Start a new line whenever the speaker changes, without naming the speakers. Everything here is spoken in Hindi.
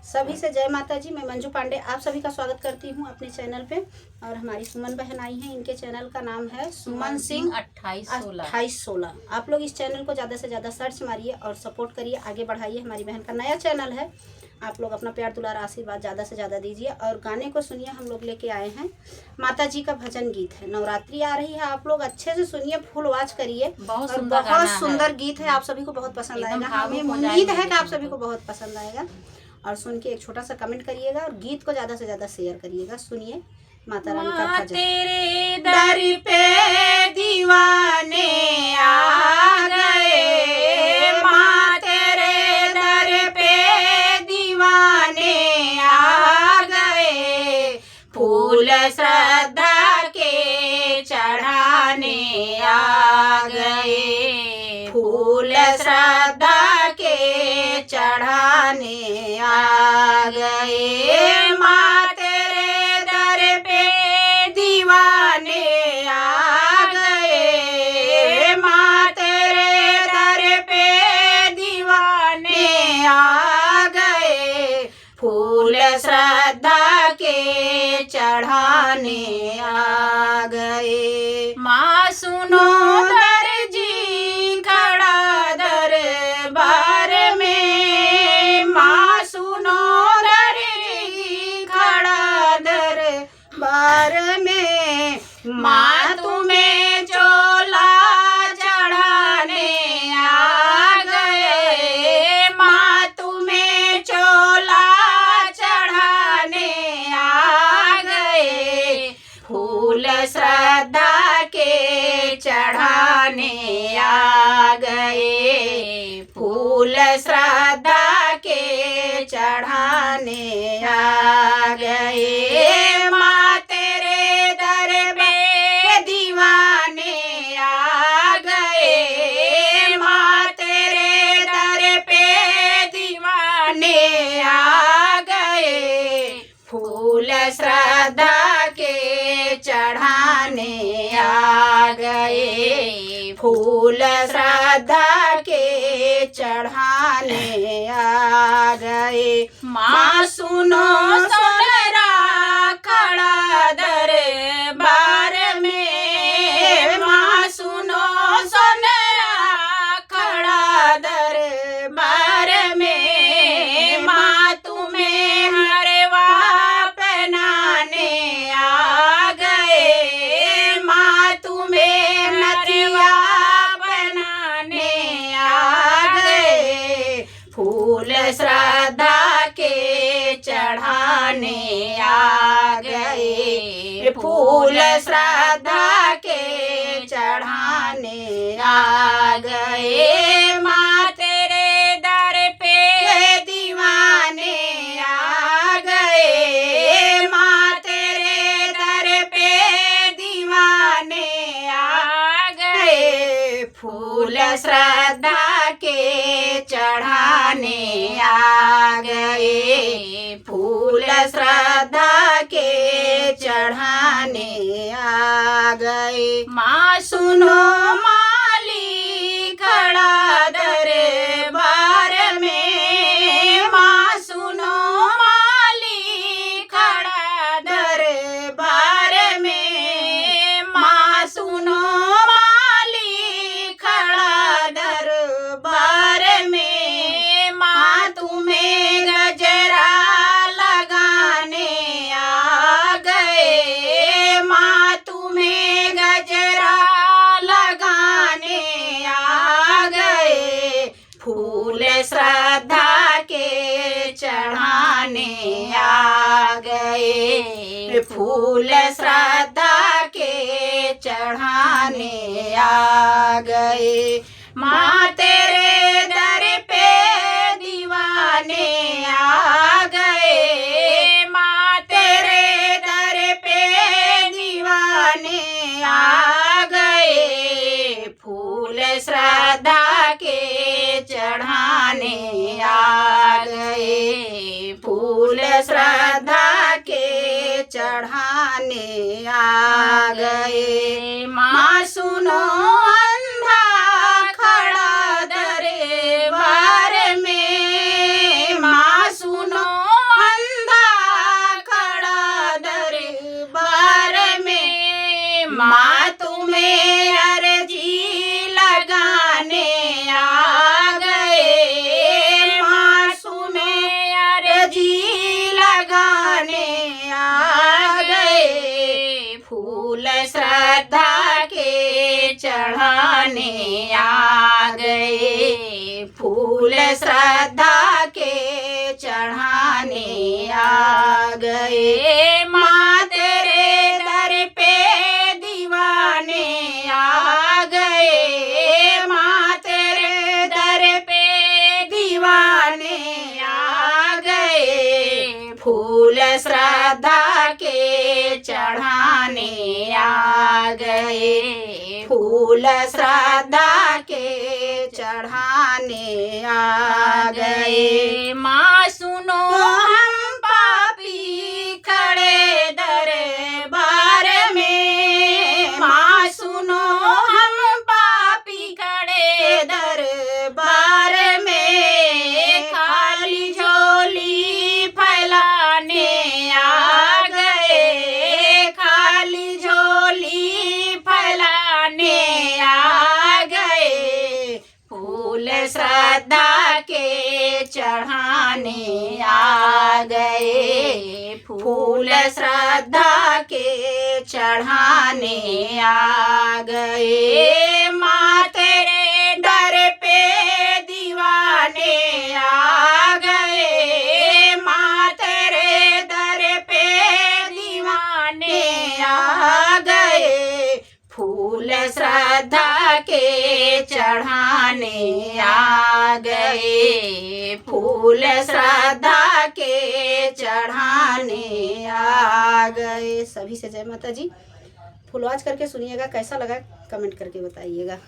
सभी से जय माता जी। मैं मंजू पांडे आप सभी का स्वागत करती हूँ अपने चैनल पे। और हमारी सुमन बहन आई हैं, इनके चैनल का नाम है सुमन सिंह 2816। आप लोग इस चैनल को ज़्यादा से ज़्यादा सर्च मारिए और सपोर्ट करिए, आगे बढ़ाइए। हमारी बहन का नया चैनल है, आप लोग अपना प्यार दुलार आशीर्वाद ज़्यादा से ज़्यादा दीजिए। और गाने को सुनिए, हम लोग लेके आए हैं माता जी का भजन गीत है। नवरात्रि आ रही है, आप लोग अच्छे से सुनिए, फुल वॉच करिए। बहुत सुंदर गीत है, आप सभी को बहुत पसंद आएगा। हमें उम्मीद है कि आप सभी को बहुत पसंद आएगा। और सुन के एक छोटा सा कमेंट करिएगा और गीत को ज़्यादा से ज़्यादा शेयर करिएगा। सुनिए माता रानी का भजन।
तेरे दर पे दीवाने आ गए, माँ तेरे दर पे दीवाने आ गए, फूल श्रद्धा के चढ़ाने आ गए, फूल श्रद्धा के चढ़ाने आ गए, माँ तेरे दर पे दीवाने आ गए, माँ तेरे दर पे दीवाने आ गए, फूल श्रद्धा के चढ़ाने आ गए। माँ सुनो दर्जी खड़ा दरबार में, माँ सुनो दर्जी खड़ा दरबार में, माँ तुम्हें चोला चढ़ाने आ गए, माँ तुम्हें चोला चढ़ाने आ गए, फूल श्रद्धा के चढ़ाने आ गए, फूल श्रद्धा के चढ़ाने आ गए, माँ तेरे दर पे दीवाने आ गए, माँ तेरे दर पे दीवाने आ गए, फूल श्रद्धा के चढ़ाने आ गए, फूल श्रद्धा के चढ़ाने आ गए। माँ सुनो सोनरा खड़ा दरबार में, माँ सुनो सोनरा खड़ा दरबार में, माँ तुम्हें हरवा पहनाने आ गए, माँ तुम्हें नथिया पहनाने आ गए, फूल श्रद्धा के चढ़ाने आ गए, फूल श्रद्धा के चढ़ाने आ गए, माँ तेरे दर पे दीवाने आ गए, माँ तेरे दर पे दीवाने आ गए, फूल श्रद्धा के चढ़ाने आ गए, फूल श्रद्धा के चढ़ाने आ गए। माँ सुनो माली खड़ा दरबार में, माँ सुनो माली खड़ा दरबार में, माँ सुनो माली खड़ा दरबार में, माँ तुम्हें गजरा लगाने आ गए, माँ तुम्हें गजरा लगाने आ गए, फूल श्रद्धा के चढ़ाने आ गए, फूल श्रद्धा के चढ़ाने आ गए, माँ तेरे दर पे दीवाने आ गए, माँ तेरे दर पे दीवाने आ गए, फूल श्रद्धा के चढ़ाने आ गए, फूल श्रद्धा के चढ़ाने आ गए। माँ सुनो अंधा खड़ा दरबार में, माँ सुनो श्रद्धा के चढ़ाने आ गए, फूल श्रद्धा के चढ़ाने आ गए। माँ तेरे दर पे दीवाने आ गए, माँ तेरे दर पे दीवाने आ गए, फूल श्रद्धा के चढ़ाने आ गए, फूल श्रद्धा के चढ़ाने आ गए। माँ सुनो हम पापी खड़े दरबार में, माँ सुनो हम पापी खड़े दरबार में, खाली झोली फैलाने आ गए, खाली झोली फैलाने आ गए, फूल श्रद्धा के चढ़ाने आ गए, फूल श्रद्धा के चढ़ाने आ गए। माँ तेरे दर पे दीवाने आ गए, माँ तेरे दर पे दीवाने आ गए, फूल श्रद्धा के चढ़ाने आ गए, फूल श्रद्धा के चढ़ाने आ गए। सभी से जय माता जी। फुलवाज करके सुनिएगा, कैसा लगा कमेंट करके बताइएगा।